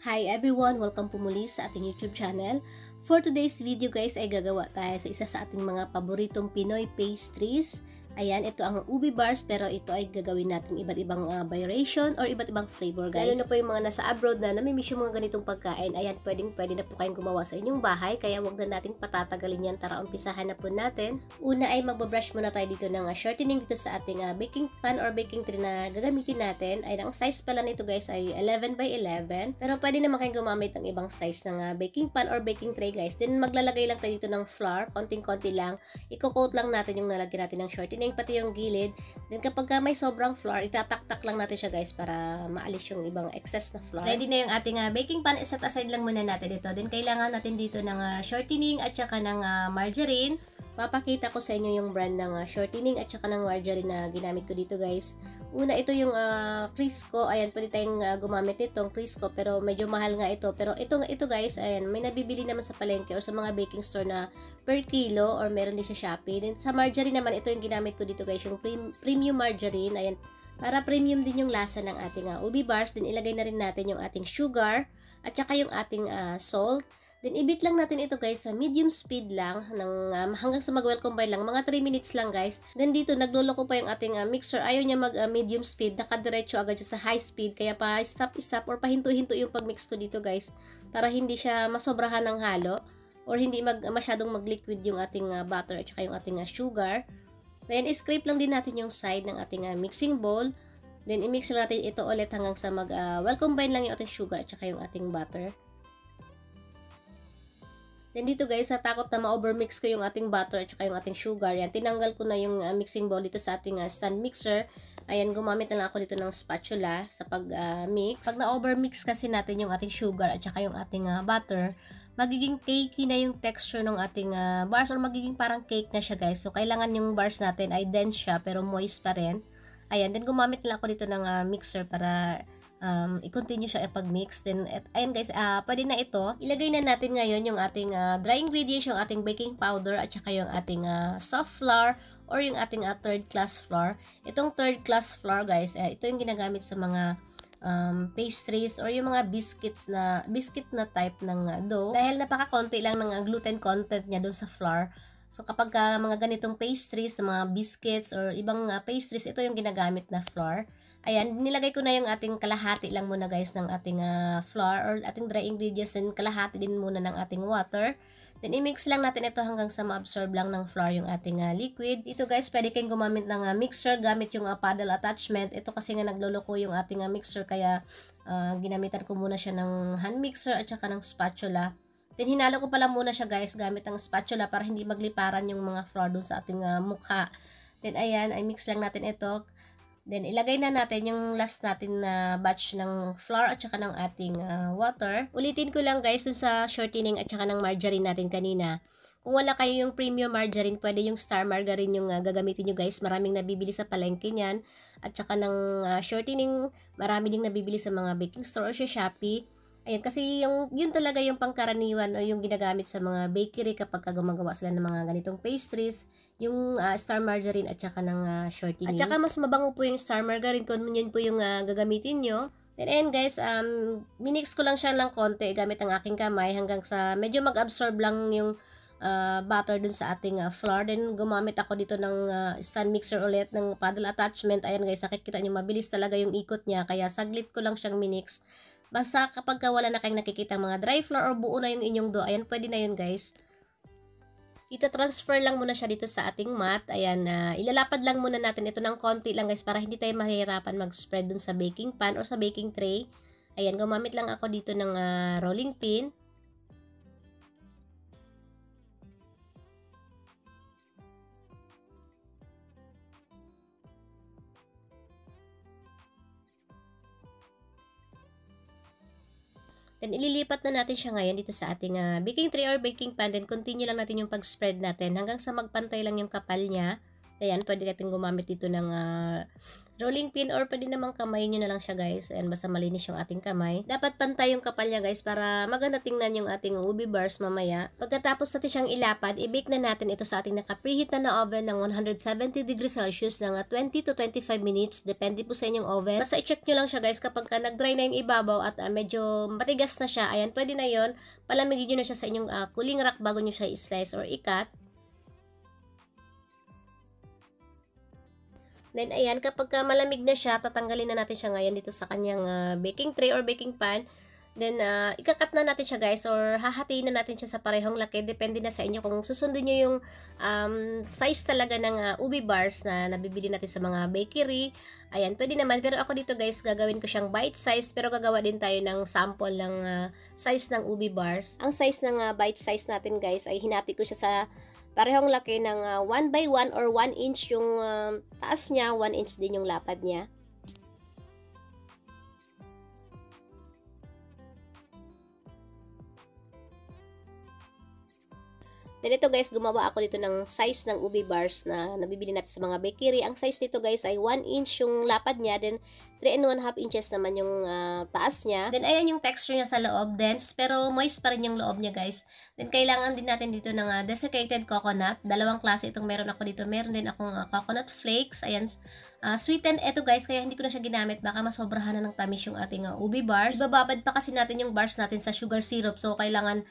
Hi everyone! Welcome po muli sa ating YouTube channel. For today's video guys ay gagawa tayo sa isa sa ating mga paboritong Pinoy pastries. Ayan, ito ang ubi bars pero ito ay gagawin natin iba't ibang variation or iba't ibang flavor guys. Lalo na po yung mga nasa abroad na namimiss yung mga ganitong pagkain. Ayan, pwede na po kayong gumawa sa inyong bahay kaya wag na natin patatagalin yan. Tara, umpisahan na po natin. Una ay magbabrush muna tayo dito ng shortening dito sa ating baking pan or baking tray na gagamitin natin. Ay, ang size pala nito guys ay 11 by 11. Pero pwede naman kayong gumamit ng ibang size ng baking pan or baking tray guys. Then maglalagay lang tayo dito ng flour, konting-konti lang. Iko-coat lang natin yung nalagyan natin ng shortening pati yung gilid. Then kapag may sobrang flour, itatak-tak lang natin siya guys para maalis yung ibang excess na flour. Ready na yung ating baking pan. Set aside lang muna natin ito. Then kailangan natin dito ng shortening at saka ng margarine. Papakita ko sa inyo yung brand ng shortening at saka ng margarine na ginamit ko dito guys. Una ito yung Crisco. Ayan, pwede tayong gumamit itong Crisco pero medyo mahal nga ito. Pero ito guys, ayan, may nabibili naman sa palengke or sa mga baking store na per kilo or meron din sa Shopee. Then sa margarine naman, ito yung ginamit ko dito guys, yung premium margarine. Ayan, para premium din yung lasa ng ating ubi bars. Then ilagay na rin natin yung ating sugar at saka yung ating salt. Then, ibit lang natin ito guys sa medium speed lang ng, hanggang sa mag-well combine lang. Mga 3 minutes lang guys. Then, dito nagluloko pa yung ating mixer. Ayaw niya mag-medium speed. Nakadiretso agad siya sa high speed. Kaya pa stop or pahinto-hinto yung pag-mix ko dito guys. Para hindi siya masobrahan ng halo. Or hindi masyadong mag-liquid yung ating butter at saka yung ating sugar. Then, scrape lang din natin yung side ng ating mixing bowl. Then, i-mix lang natin ito ulit hanggang sa well combine lang yung ating sugar at saka yung ating butter. Then dito guys, sa takot na ma-overmix ko yung ating butter at saka yung ating sugar, yan, tinanggal ko na yung mixing bowl dito sa ating stand mixer. Ayan, gumamit na lang ako dito ng spatula sa pag-mix. Pag na-overmix kasi natin yung ating sugar at saka yung ating butter, magiging cakey na yung texture ng ating bars or magiging parang cake na siya guys. So, kailangan yung bars natin ay dense siya pero moist pa rin. Ayan, then gumamit na lang ako dito ng mixer para i-continue siya ipag-mix. Then, ayan guys, pwede na ito. Ilagay na natin ngayon yung ating dry ingredients, yung ating baking powder at saka yung ating soft flour or yung ating third class flour. Itong third class flour guys, ito yung ginagamit sa mga pastries or yung mga biscuit na type ng dough. Dahil napaka-konti lang ng gluten content niya doon sa flour. So, kapag mga ganitong pastries, na mga biscuits or ibang pastries, ito yung ginagamit na flour. Ayan, nilagay ko na yung ating kalahati lang muna guys ng ating flour or ating dry ingredients. Then, kalahati din muna ng ating water. Then, i-mix lang natin ito hanggang sa ma-absorb lang ng flour yung ating liquid. Ito guys, pwede kayong gumamit ng mixer gamit yung paddle attachment. Ito kasi nga nagloloko yung ating mixer kaya ginamitan ko muna siya ng hand mixer at saka ng spatula. Then, hinalo ko pala muna siya guys gamit ang spatula para hindi magliparan yung mga flour dun sa ating mukha. Then, ayan, ay mix lang natin ito. Then, ilagay na natin yung last natin na batch ng flour at saka ng ating water. Ulitin ko lang guys dun sa shortening at saka ng margarine natin kanina. Kung wala kayo yung premium margarine, pwede yung star margarine yung gagamitin nyo guys. Maraming nabibili sa palengke niyan. At saka ng shortening, marami ding nabibili sa mga baking store or sa Shopee. Ayan, kasi yun talaga yung pangkaraniwan o yung ginagamit sa mga bakery kapag gumagawa sila ng mga ganitong pastries, yung star margarine at saka ng shortening. At saka mas mabango po yung star margarine kung yun po yung gagamitin nyo. Then ayan guys, minix ko lang siya ng konti gamit ang aking kamay hanggang sa medyo mag-absorb lang yung butter dun sa ating flour. Then gumamit ako dito ng stand mixer ulit ng paddle attachment. Ayan guys, nakikita nyo mabilis talaga yung ikot niya kaya saglit ko lang siyang minix. Basta kapag wala na kayong nakikita mga dry flour or buo na yung inyong dough, ayan, pwede na yun guys. Ita-transfer lang muna siya dito sa ating mat. Ayan, ilalapad lang muna natin ito ng konti lang guys para hindi tayo mahirapan mag-spread dun sa baking pan or sa baking tray. Ayan, gumamit lang ako dito ng rolling pin. Then, ililipat na natin siya ngayon dito sa ating baking tray or baking pan. Then, continue lang natin yung pag-spread natin hanggang sa magpantay lang yung kapal niya. Ayan, pwede natin gumamit dito ng rolling pin or pwede namang kamay nyo na lang siya guys. Ayan, basta malinis yung ating kamay. Dapat pantay yung kapal niya guys para maganda tingnan yung ating ubi bars mamaya. Pagkatapos natin siyang ilapad, i-bake na natin ito sa ating naka-preheat na oven ng 170 degrees Celsius ng 20 to 25 minutes. Depende po sa inyong oven. Basta i-check nyo lang siya guys kapag nag-dry na yung ibabaw at medyo matigas na siya. Ayan, pwede na yon. Palamigin nyo na siya sa inyong cooling rack bago nyo siya i-slice or i-cut. Then, ayan, kapag malamig na siya, tatanggalin na natin siya ngayon dito sa kanyang baking tray or baking pan. Then, ikakat na natin siya guys or hahatiin na natin siya sa parehong laki. Depende na sa inyo kung susundin nyo yung size talaga ng ubi bars na nabibili natin sa mga bakery. Ayan, pwede naman. Pero ako dito guys, gagawin ko siyang bite size. Pero gagawa din tayo ng sample ng size ng ubi bars. Ang size ng bite size natin guys ay hinati ko siya sa parehong laki ng 1 by 1 or 1 inch yung taas niya, 1 inch din yung lapad niya. Then ito guys, gumawa ako dito ng size ng ubi bars na nabibili natin sa mga bakery. Ang size nito guys ay 1 inch yung lapad niya, then 3 and 1/2 inches naman yung taas niya. Then ayan yung texture niya sa loob, dense pero moist pa rin yung loob niya guys. Then kailangan din natin dito ng desiccated coconut. Dalawang klase itong meron ako dito. Meron din akong coconut flakes. Ayan, sweetened ito guys, kaya hindi ko na siya ginamit. Baka masobrahan na ng tamis yung ating ubi bars. Ibababad pa kasi natin yung bars natin sa sugar syrup. So kailangan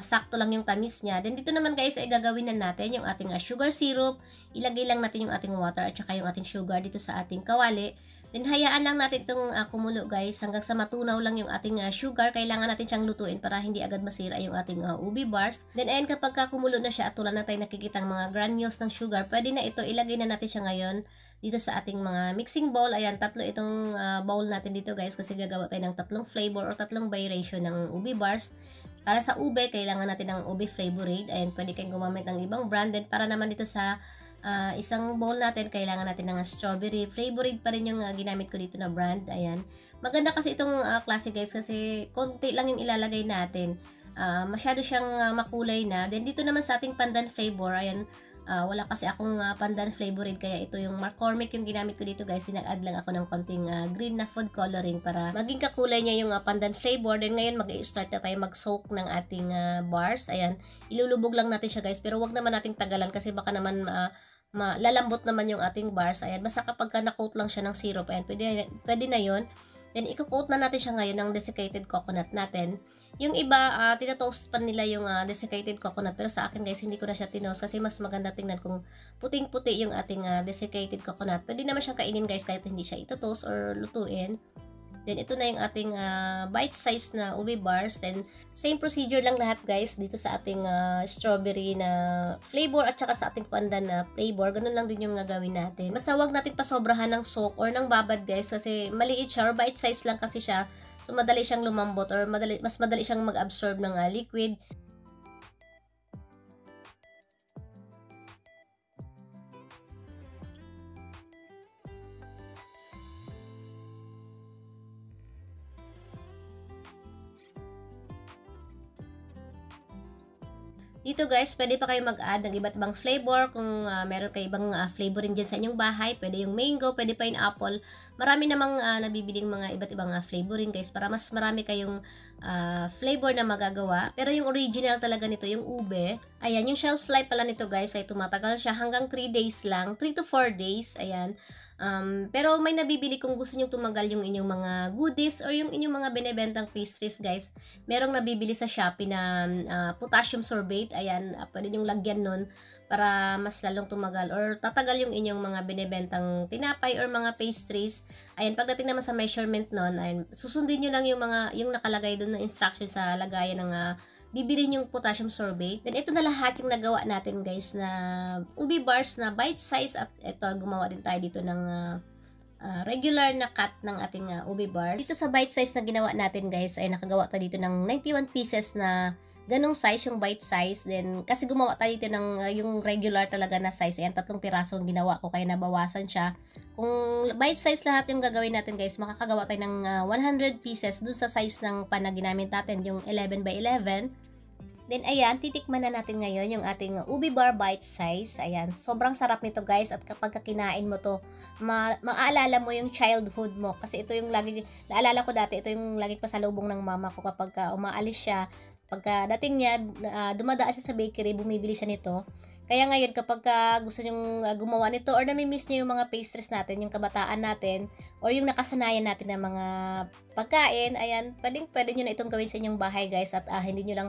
sakto lang yung tamis niya. Then dito naman guys ay gagawin na natin yung ating sugar syrup. Ilagay lang natin yung ating water at saka yung ating sugar dito sa ating kawali. Then hayaan lang natin itong kumulo guys hanggang sa matunaw lang yung ating sugar. Kailangan natin siyang lutuin para hindi agad masira yung ating ubi bars. Then ayan, kapag kumulo na siya at tulad na tayo nakikita ang mga granules ng sugar, pwede na ito, ilagay na natin siya ngayon dito sa ating mga mixing bowl. Ayan, tatlo itong bowl natin dito guys kasi gagawa tayo ng tatlong flavor or tatlong variation ng ubi bars. Para sa ube, kailangan natin ng ube flavorade. Ayan, pwede kayong gumamit ng ibang brand. Then para naman dito sa isang bowl natin, kailangan natin ng strawberry. Flavored pa rin yung ginamit ko dito na brand. Ayan. Maganda kasi itong klase guys kasi konti lang yung ilalagay natin. Masyado siyang makulay na. Then dito naman sa ating pandan flavor, ayan, wala kasi akong pandan flavored kaya ito yung McCormick yung ginamit ko dito guys. Sinag-add lang ako ng konting green na food coloring para maging kakulay niya yung pandan flavor. Then ngayon mag-i-start na tayo mag-soak ng ating bars. Ayan, ilulubog lang natin siya guys pero wag naman nating tagalan kasi baka naman lalambot naman yung ating bars. Ayan, basta kapag na-coat lang siya ng syrup, ayan, pwede na yun. Then, i-coat na natin siya ngayon ng desiccated coconut natin. Yung iba, tinatoast pa nila yung desiccated coconut. Pero sa akin guys, hindi ko na siya tinoast kasi mas maganda tingnan kung puting-puti yung ating desiccated coconut. Pwede naman siyang kainin guys kahit hindi siya ito-toast or lutuin. Then, ito na yung ating bite size na ube bars. Then, same procedure lang lahat guys dito sa ating strawberry na flavor at saka sa ating pandan na flavor. Ganun lang din yung gagawin natin. Basta wag natin pasobrahan ng soak or ng babad guys kasi maliit siya or bite size lang kasi siya. So, madali siyang lumambot or mas madali siyang mag-absorb ng liquid. Dito guys, pwede pa kayo mag-add ng iba't ibang flavor. Kung meron kayo ibang flavorin dyan sa inyong bahay, pwede yung mango, pwede pa yung apple. Marami namang nabibiling mga iba't ibang flavorin guys para mas marami kayong flavor na magagawa. Pero yung original talaga nito, yung ube, ayan, yung shelf life pala nito guys ay tumatagal siya hanggang 3 days lang, 3 to 4 days, ayan. Pero may nabibili kung gusto nyong tumagal yung inyong mga goodies or yung inyong mga binebentang pastries guys. Merong nabibili sa Shopee na potassium sorbate. Ayan, pwede nyong lagyan nun para mas lalong tumagal or tatagal yung inyong mga binebentang tinapay or mga pastries. Ayan, pagdating naman sa measurement nun, ayan, susundin nyo lang yung nakalagay dun na instruction sa lagayan ng bibilin yung potassium sorbate. Then, ito na lahat yung nagawa natin guys na ubi bars na bite size at ito, gumawa din tayo dito ng regular na cut ng ating ubi bars. Dito sa bite size na ginawa natin guys ay nakagawa tayo dito ng 91 pieces na ganong size, yung bite size. Then, kasi gumawa tayo dito ng yung regular talaga na size. Ayan, 3 piraso ang ginawa ko kaya nabawasan siya. Kung bite size lahat yung gagawin natin guys, makakagawa tayo ng 100 pieces dun sa size ng pan na ginamit natin, yung 11 by 11. Then, ayan, titikman na natin ngayon yung ating Ubi Bar Bite Size. Ayan, sobrang sarap nito guys. At kapag kinain mo to, maaalala mo yung childhood mo. Kasi ito yung lagi, naalala ko dati, ito yung lagi pasalubong ng mama ko kapag umaalis siya. Pagka dating niya, dumadaan siya sa bakery, bumibili siya nito. Kaya ngayon, kapag gusto nyong gumawa nito or nami-miss nyo yung mga pastries natin, yung kabataan natin, or yung nakasanayan natin ng mga pagkain, ayan, pwede nyo na itong gawin sa inyong bahay guys, at hindi nyo lang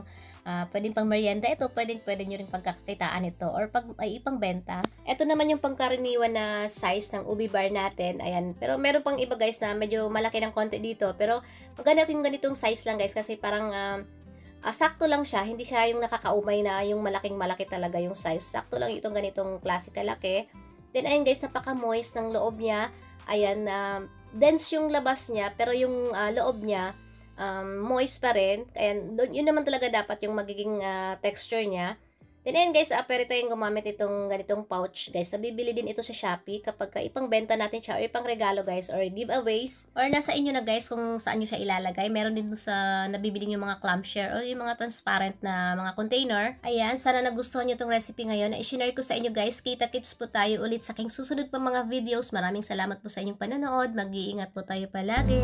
pwedeng pang merienda ito, pwede nyo rin pagkakakitaan ito, or ipang benta. Ito naman yung pangkaraniwan na size ng ubi bar natin, ayan, pero meron pang iba guys na medyo malaki ng konti dito, pero maganda yung ganitong size lang guys, kasi parang sakto lang siya, hindi siya yung nakakaumay na yung malaki talaga yung size. Sakto lang itong ganitong klase kalaki. Then ayun guys, napaka-moist ng loob niya. Ayan, dense yung labas niya, pero yung loob niya moist pa rin. Ayan, yun naman talaga dapat yung magiging texture niya. Then ayan guys, pwede tayong gumamit itong ganitong pouch guys. Nabibili din ito sa Shopee kapag ipang benta natin siya or ipang regalo guys or giveaways. Or nasa inyo na guys kung saan nyo siya ilalagay. Meron din sa nabibili yung mga clamshell or yung mga transparent na mga container. Ayan, sana nagustuhan nyo itong recipe ngayon na i-share ko sa inyo guys. Kita-kits po tayo ulit sa aking susunod pa mga videos. Maraming salamat po sa inyong panonood. Mag-iingat po tayo palagi.